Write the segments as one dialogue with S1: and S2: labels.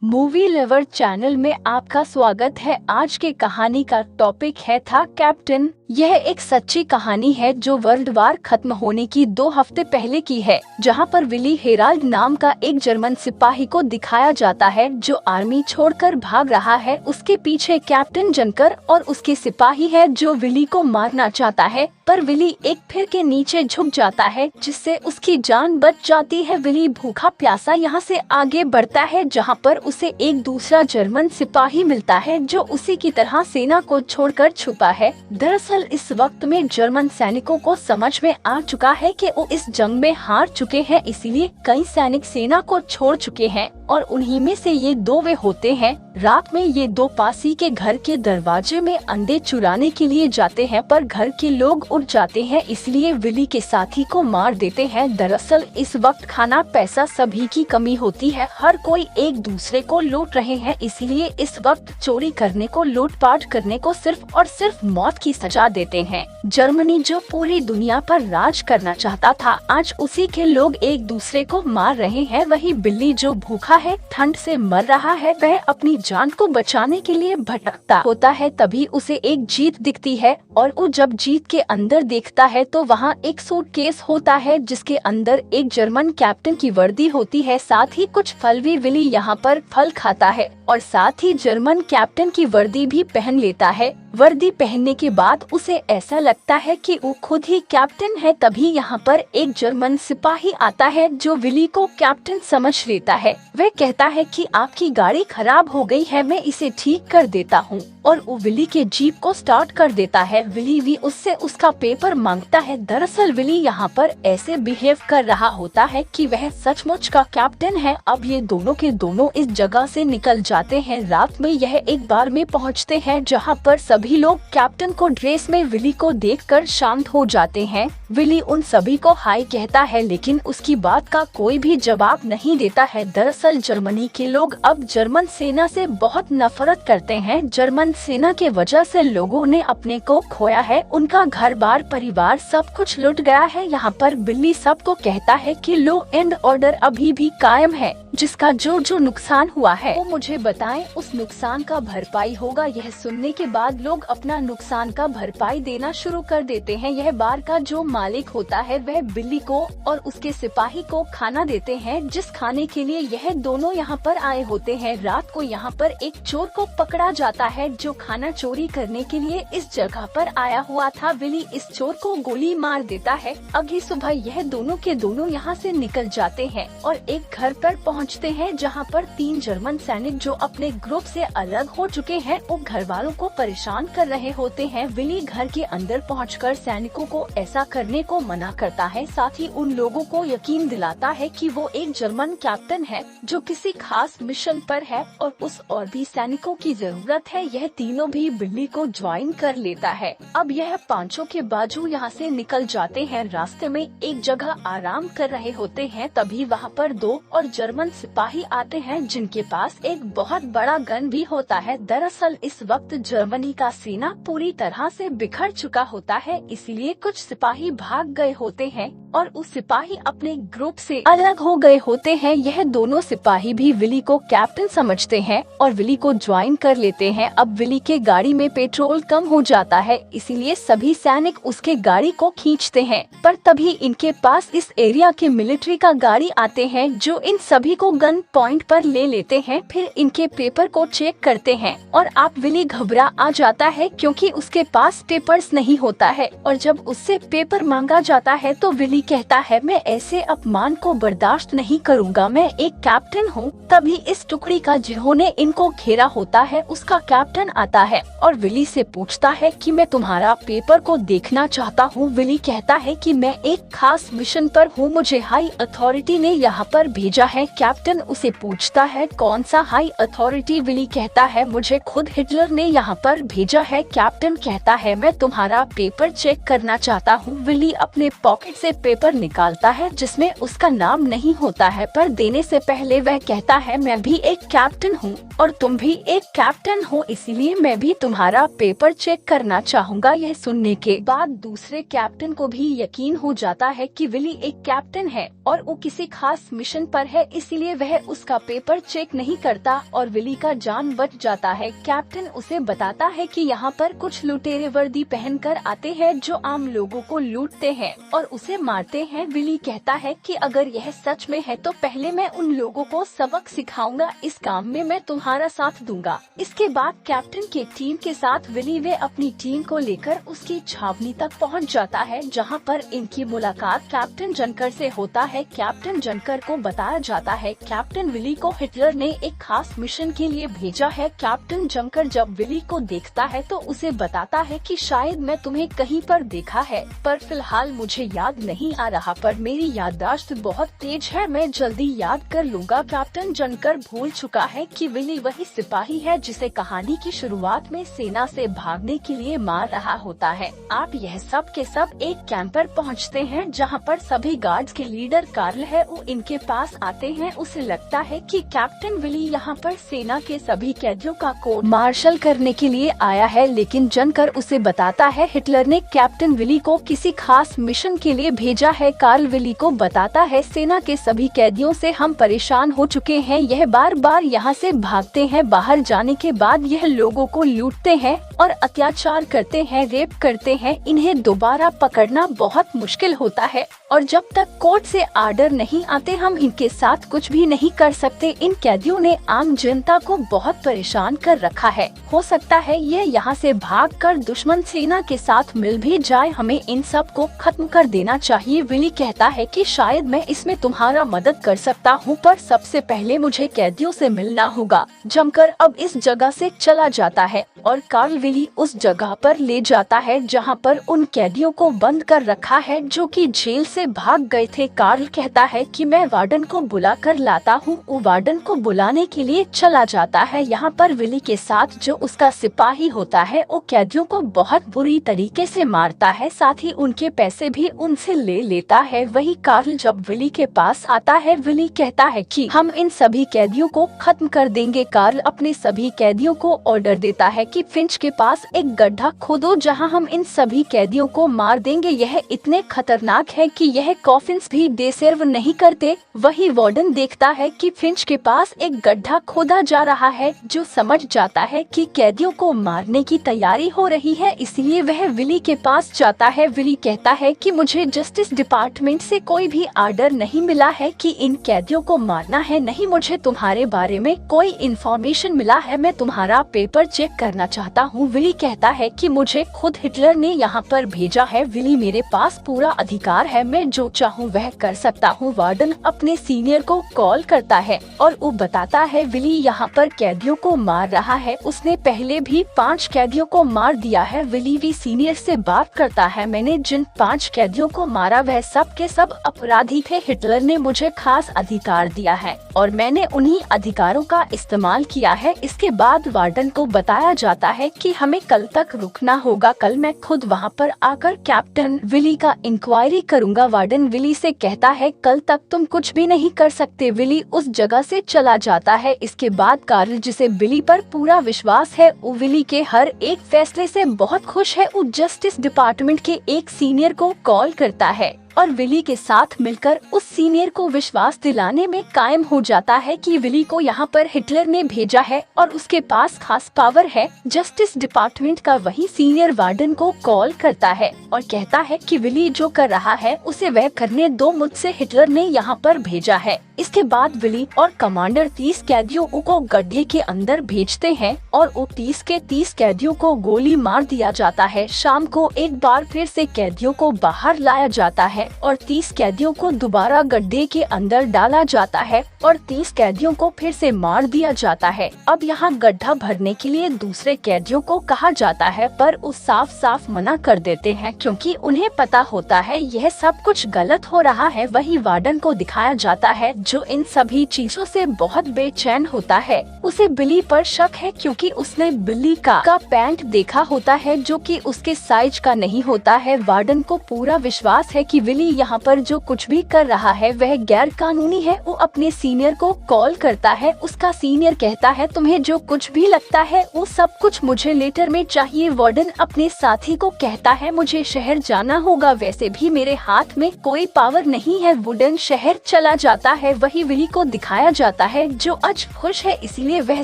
S1: Movie lover channel में आपका स्वागत है। आज के कहानी का टॉपिक है था कैप्टन। यह एक सच्ची कहानी है जो वर्ल्ड वार खत्म होने की 2 हफ्ते पहले की है, जहां पर विली हेराल्ड नाम का एक जर्मन सिपाही को दिखाया जाता है जो आर्मी छोड़कर भाग रहा है। उसके पीछे कैप्टन जनकर और उसके सिपाही है जो विली को मारना चाहता है, पर विली एक फिर के नीचे झुक जाता है जिससे उसकी जान बच जाती है। विली भूखा प्यासा यहाँ से आगे बढ़ता है जहाँ पर उसे एक दूसरा जर्मन सिपाही मिलता है जो उसी की तरह सेना को छोड़कर छुपा है। दरअसल इस वक्त में जर्मन सैनिकों को समझ में आ चुका है कि वो इस जंग में हार चुके हैं, इसीलिए कई सैनिक सेना को छोड़ चुके हैं और उन्हीं में से ये 2 वे होते हैं। रात में ये 2 पासी के घर के दरवाजे में अंडे चुराने के लिए जाते हैं, पर घर के लोग उठ जाते हैं, इसलिए विली के साथी को मार देते हैं। दरअसल इस वक्त खाना पैसा सभी की कमी होती है, हर कोई एक दूसरे को लूट रहे हैं, इसलिए इस वक्त चोरी करने को, लूटपाट करने को सिर्फ और सिर्फ मौत की सजा देते हैं। जर्मनी जो पूरी दुनिया पर राज करना चाहता था, आज उसी के लोग एक दूसरे को मार रहे हैं। वही बिल्ली जो भूखा है, ठंड से मर रहा है, वह अपनी जान को बचाने के लिए भटकता होता है। तभी उसे एक जीत दिखती है और वो जब जीत के अंदर देखता है तो वहाँ एक सूटकेस होता है जिसके अंदर एक जर्मन कैप्टन की वर्दी होती है, साथ ही कुछ फल भी। विली यहाँ पर फल खाता है और साथ ही जर्मन कैप्टन की वर्दी भी पहन लेता है। वर्दी पहनने के बाद उसे ऐसा लगता है कि वो खुद ही कैप्टन है। तभी यहाँ पर एक जर्मन सिपाही आता है जो विली को कैप्टन समझ लेता है। वह कहता है कि आपकी गाड़ी खराब हो गई है, मैं इसे ठीक कर देता हूँ, और वो विली के जीप को स्टार्ट कर देता है। विली भी उससे उसका पेपर मांगता है। दरअसल विली यहाँ पर ऐसे बिहेव कर रहा होता है कि वह सचमुच का कैप्टन है। अब ये दोनों के दोनों इस जगह से निकल जाते हैं। रात में यह एक बार में पहुँचते हैं जहाँ पर सभी लोग कैप्टन को ड्रेस में विली को देखकर शांत हो जाते हैं। विली उन सभी को हाय कहता है, लेकिन उसकी बात का कोई भी जवाब नहीं देता है। दरअसल जर्मनी के लोग अब जर्मन सेना से बहुत नफरत करते हैं। जर्मन सेना के वजह से लोगों ने अपने को खोया है, उनका घर बार परिवार सब कुछ लुट गया है। यहाँ पर बिल्ली सबको कहता है कि लॉ एंड ऑर्डर अभी भी कायम है, जिसका जो नुकसान हुआ है वो मुझे बताएं, उस नुकसान का भरपाई होगा। यह सुनने के बाद लोग अपना नुकसान का भरपाई देना शुरू कर देते हैं। यह बार का जो मालिक होता है वह बिल्ली को और उसके सिपाही को खाना देते हैं, जिस खाने के लिए यह दोनों यहाँ पर आए होते हैं। रात को यहाँ पर एक चोर को पकड़ा जाता है जो खाना चोरी करने के लिए इस जगह पर आया हुआ था। विली इस चोर को गोली मार देता है। अगली सुबह यह दोनों के दोनों यहाँ से निकल जाते हैं और एक घर पर पहुँचते हैं जहाँ पर 3 जर्मन सैनिक जो अपने ग्रुप से अलग हो चुके हैं वो घर वालों को परेशान कर रहे होते हैं। विली घर के अंदर पहुंचकर सैनिकों को ऐसा करने को मना करता है, साथ ही उन लोगों को यकीन दिलाता है कि वो एक जर्मन कैप्टन है जो किसी खास मिशन पर है और उस और भी सैनिकों की जरूरत है। यह तीनों भी बिल्ली को ज्वाइन कर लेता है। अब यह पांचों के बाजू यहाँ से निकल जाते हैं। रास्ते में एक जगह आराम कर रहे होते हैं, तभी वहाँ पर 2 और जर्मन सिपाही आते हैं जिनके पास एक बहुत बड़ा गन भी होता है। दरअसल इस वक्त जर्मनी का सेना पूरी तरह से बिखर चुका होता है, इसलिए कुछ सिपाही भाग गए होते हैं और उस सिपाही अपने ग्रुप से अलग हो गए होते हैं। यह दोनों सिपाही भी विली को कैप्टन समझते हैं और विली को ज्वाइन कर लेते हैं। अब विली के गाड़ी में पेट्रोल कम हो जाता है, इसीलिए सभी सैनिक उसके गाड़ी को खींचते हैं, पर तभी इनके पास इस एरिया के मिलिट्री का गाड़ी आते हैं जो इन सभी को गन पॉइंट पर ले लेते हैं। फिर इनके पेपर को चेक करते हैं और आप विली घबरा आ जाता है क्योंकि उसके पास पेपर्स नहीं होता है, और जब उससे पेपर मांगा जाता है तो विली कहता है, मैं ऐसे अपमान को बर्दाश्त नहीं करूँगा, मैं एक कैप्टन हूँ। तभी इस टुकड़ी का जिन्होंने इनको घेरा होता है उसका कैप्टन आता है और विली से पूछता है कि मैं तुम्हारा पेपर को देखना चाहता हूँ। विली कहता है कि मैं एक खास मिशन पर हूँ, मुझे हाई अथॉरिटी ने यहाँ पर भेजा है। कैप्टन उसे पूछता है कौन सा हाई अथॉरिटी? विली कहता है मुझे खुद हिटलर ने यहाँ पर भेजा है। कैप्टन कहता है मैं तुम्हारा पेपर चेक करना चाहता हूँ। विली अपने पॉकेट से पेपर निकालता है जिसमें उसका नाम नहीं होता है, पर देने से पहले वह कहता है मैं भी एक कैप्टन हूँ और तुम भी एक कैप्टन हो, इसीलिए मैं भी तुम्हारा पेपर चेक करना चाहूँगा। यह सुनने के बाद दूसरे कैप्टन को भी यकीन हो जाता है कि विली एक कैप्टन है और वो किसी खास मिशन पर है, इसीलिए वह उसका पेपर चेक नहीं करता और विली का जान बच जाता है। कैप्टन उसे बताता है कि यहाँ पर कुछ लुटेरे वर्दी पहनकर आते हैं जो आम लोगों को लूटते हैं और उसे मारते हैं। विली कहता है कि अगर यह सच में है तो पहले मैं उन लोगों को सबक सिखाऊंगा, इस काम में मैं तुम्हारा साथ दूंगा। इसके बाद कैप्टन के टीम के साथ विली वे अपनी टीम को लेकर उसकी छावनी तक पहुंच जाता है, जहां पर इनकी मुलाकात कैप्टन जनकर से होता है। कैप्टन जनकर को बताया जाता है कैप्टन विली को हिटलर ने एक खास मिशन के लिए भेजा है। कैप्टन जनकर जब विली को देखता है तो उसे बताता है कि शायद मैं तुम्हें कहीं पर देखा है, पर फिलहाल मुझे याद नहीं आ रहा, पर मेरी याददाश्त बहुत तेज है, मैं जल्दी याद कर लूँगा। कैप्टन जनकर भूल चुका है कि विली वही सिपाही है जिसे कहानी की शुरुआत में सेना से भागने के लिए मार रहा होता है। आप यह सब के सब एक कैंप पर पहुँचते हैं जहाँ पर सभी गार्ड्स के लीडर कार्ल है, वो इनके पास आते हैं। उसे लगता है कि कैप्टन विली यहाँ पर सेना के सभी कैदियों का कोर्ट मार्शल करने के लिए आया है, लेकिन जनकर उसे बताता है हिटलर ने कैप्टन विली को किसी खास मिशन के लिए भेजा है। कार्ल विली को बताता है सेना के सभी कैदियों से हम परेशान हो चुके हैं, यह बार बार यहाँ से भागते हैं। बाहर जाने के बाद यह लोगों को लूटते हैं और अत्याचार करते हैं, रेप करते हैं। इन्हें दोबारा पकड़ना बहुत मुश्किल होता है और जब तक कोर्ट से आर्डर नहीं आते हम इनके साथ कुछ भी नहीं कर सकते। इन कैदियों ने आम जनता को बहुत परेशान कर रखा है, हो सकता है ये यहाँ से भागकर दुश्मन सेना के साथ मिल भी जाए, हमें इन सब को खत्म कर देना चाहिए। विली कहता है कि शायद मैं इसमें तुम्हारा मदद कर सकता हूँ, पर सबसे पहले मुझे कैदियों से मिलना होगा। जमकर अब इस जगह से चला जाता है और कार्ल विली उस जगह पर ले जाता है जहाँ पर उन कैदियों को बंद कर रखा है जो कि जेल से भाग गए थे। कार्ल कहता है कि मैं वार्डन को बुला कर लाता हूँ। वो वार्डन को बुलाने के लिए चला जाता है। यहाँ पर विली के साथ जो उसका सिपाही होता है वो कैदियों को बहुत बुरी तरीके से मारता है, साथ ही उनके पैसे भी उनसे ले लेता है। वही कार्ल जब विली के पास आता है, विली कहता है कि हम इन सभी कैदियों को खत्म कर देंगे। कार्ल अपने सभी कैदियों को ऑर्डर देता है कि फिंच के पास एक गड्ढा खोदो जहां हम इन सभी कैदियों को मार देंगे। यह इतने खतरनाक है कि यह कॉफिन्स भी डिसर्व नहीं करते। वही वार्डन देखता है कि फिंच के पास एक गड्ढा खोदा जा रहा है, जो समझ जाता है कि कैदियों को मारने की तैयारी हो रही है, इसलिए वह विली के पास जाता है। विली कहता है कि मुझे जस्टिस डिपार्टमेंट से कोई भी आर्डर नहीं मिला है कि इन कैदियों को मारना है, नहीं मुझे तुम्हारे बारे में कोई इन्फॉर्मेशन मिला है, मैं तुम्हारा पेपर चेक करना चाहता हूँ। विली कहता है कि मुझे खुद हिटलर ने यहाँ पर भेजा है, विली मेरे पास पूरा अधिकार है, मैं जो चाहूँ वह कर सकता हूँ। वार्डन अपने सीनियर को कॉल करता है और वो बताता है विली यहाँ पर कैदियों को मार रहा है, उसने पहले भी 5 कैदियों को मार दिया है। विली भी सीनियर से बात करता है, मैंने जिन 5 कैदियों को मारा वह सब के सब अपराधी थे, हिटलर ने मुझे खास अधिकार दिया है और मैंने उन्हीं अधिकारों का इस्तेमाल किया है। इसके बाद वार्डन को बताया जाता है कि हमें कल तक रुकना होगा, कल मैं खुद वहाँ पर आकर कैप्टन विली का इंक्वायरी करूँगा। वार्डन विली से कहता है कल तक तुम कुछ भी नहीं कर सकते। विली उस जगह से चला जाता है। इसके बाद कार्ल जिसे विली पर पूरा विश्वास है, वो विली के हर एक फैसले से बहुत खुश है। वो जस्टिस डिपार्टमेंट के एक सीनियर को कॉल करता है और विली के साथ मिलकर उस सीनियर को विश्वास दिलाने में कायम हो जाता है कि विली को यहाँ पर हिटलर ने भेजा है और उसके पास खास पावर है। जस्टिस डिपार्टमेंट का वही सीनियर वार्डन को कॉल करता है और कहता है कि विली जो कर रहा है उसे वह करने दो, मुझसे हिटलर ने यहाँ पर भेजा है। इसके बाद विली और कमांडर 30 कैदियों को गड्ढे के अंदर भेजते हैं और 30 के 30 कैदियों को गोली मार दिया जाता है। शाम को एक बार फिर से कैदियों को बाहर लाया जाता है और 30 कैदियों को दोबारा गड्ढे के अंदर डाला जाता है और 30 कैदियों को फिर से मार दिया जाता है। अब यहाँ गड्ढा भरने के लिए दूसरे कैदियों को कहा जाता है, पर वो साफ साफ मना कर देते हैं क्योंकि उन्हें पता होता है यह सब कुछ गलत हो रहा है। वही वार्डन को दिखाया जाता है जो इन सभी चीजों से बहुत बेचैन होता है। उसे बिली पर शक है क्योंकि उसने बिली का पैंट देखा होता है जो कि उसके साइज का नहीं होता है। वार्डन को पूरा विश्वास है कि विली यहाँ पर जो कुछ भी कर रहा है वह गैर कानूनी है। वो अपने सीनियर को कॉल करता है। उसका सीनियर कहता है तुम्हें जो कुछ भी लगता है वो सब कुछ मुझे लेटर में चाहिए। वार्डन अपने साथी को कहता है मुझे शहर जाना होगा, वैसे भी मेरे हाथ में कोई पावर नहीं है। वुडन शहर चला जाता है। वही विली को दिखाया जाता है जो आज खुश है, इसीलिए वह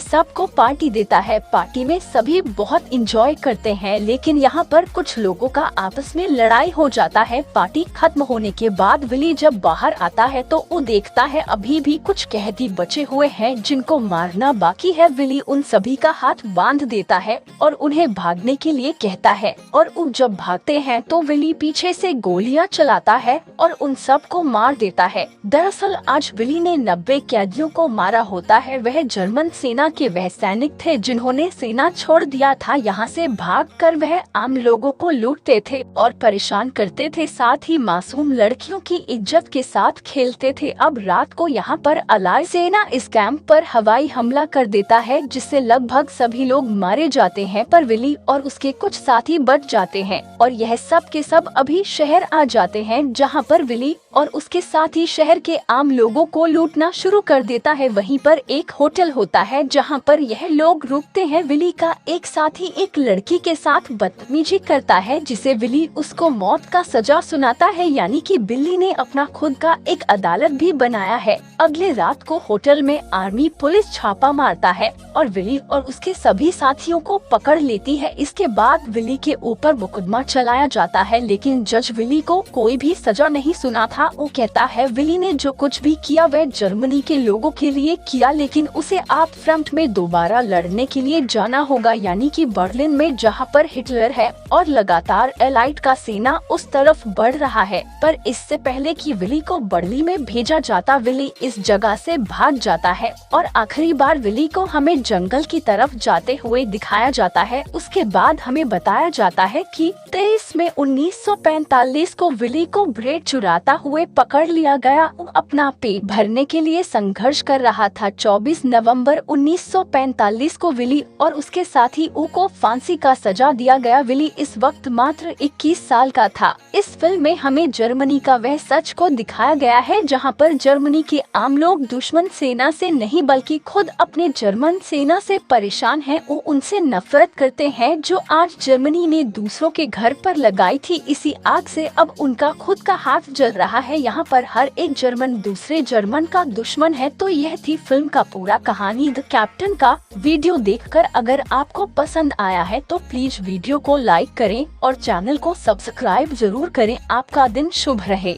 S1: सबको पार्टी देता है। पार्टी में सभी बहुत इंजॉय करते हैं, लेकिन यहाँ पर कुछ लोगों का आपस में लड़ाई हो जाता है। पार्टी खत्म होने के बाद विली जब बाहर आता है तो वो देखता है अभी भी कुछ कैदी बचे हुए हैं जिनको मारना बाकी है। विली उन सभी का हाथ बांध देता है और उन्हें भागने के लिए कहता है और वो जब भागते हैं तो विली पीछे से गोलियां चलाता है और उन सब को मार देता है। दरअसल आज विली ने 90 कैदियों को मारा होता है। वह जर्मन सेना के वह सैनिक थे जिन्होंने सेना छोड़ दिया था। यहाँ से भागकर वह आम लोगों को लूटते थे और परेशान करते थे, साथ ही मासूम लड़कियों की इज्जत के साथ खेलते थे। अब रात को यहाँ पर अलाय सेना इस कैंप पर हवाई हमला कर देता है जिससे लगभग सभी लोग मारे जाते हैं, पर विली और उसके कुछ साथी बच जाते हैं और यह सब के सब अभी शहर आ जाते हैं जहाँ पर विली और उसके साथी शहर के आम लोगों को लूटना शुरू कर देता है। वहीं पर एक होटल होता है जहाँ पर यह लोग रुकते हैं। विली का एक साथी एक लड़की के साथ बदतमीजी करता है जिसे विली उसको मौत का सजा सुनाता है, यानी कि बिल्ली ने अपना खुद का एक अदालत भी बनाया है। अगले रात को होटल में आर्मी पुलिस छापा मारता है और विली और उसके सभी साथियों को पकड़ लेती है। इसके बाद विली के ऊपर मुकदमा चलाया जाता है, लेकिन जज विली को कोई भी सजा नहीं सुना था। वो कहता है विली ने जो कुछ भी किया वह जर्मनी के लोगों के लिए किया, लेकिन उसे आप फ्रंट में दोबारा लड़ने के लिए जाना होगा, यानी कि बर्लिन में जहाँ पर हिटलर है और लगातार एलाइट का सेना उस तरफ बढ़ रहा है। पर इससे पहले कि विली को बर्लिन में भेजा जाता, विली इस जगह से भाग जाता है और आखिरी बार विली को हमें जंगल की तरफ जाते हुए दिखाया जाता है। उसके बाद हमें बताया जाता है कि 23 मई 1945 को विली को ब्रेड चुराता हुए पकड़ लिया गया। वो अपना पेट भरने के लिए संघर्ष कर रहा था। 24 नवंबर 1945 को विली और उसके साथी ऊ को फांसी का सजा दिया गया। विली इस वक्त मात्र 21 साल का था। इस फिल्म में हमें जर्मनी का वह सच को दिखाया गया है जहां पर जर्मनी के आम लोग दुश्मन सेना से नहीं बल्कि खुद अपने जर्मन सेना से परेशान हैं। वो उनसे नफरत करते हैं जो आज जर्मनी ने दूसरों के घर पर लगाई थी। इसी आग से अब उनका खुद का हाथ जल रहा है। यहाँ पर हर एक जर्मन दूसरे जर्मन का दुश्मन है। तो यह थी फिल्म का पूरा कहानी द कैप्टन का। वीडियो देखकर अगर आपको पसंद आया है तो प्लीज वीडियो को लाइक करें और चैनल को सब्सक्राइब जरूर करें। आपका दिन शुभ रहे।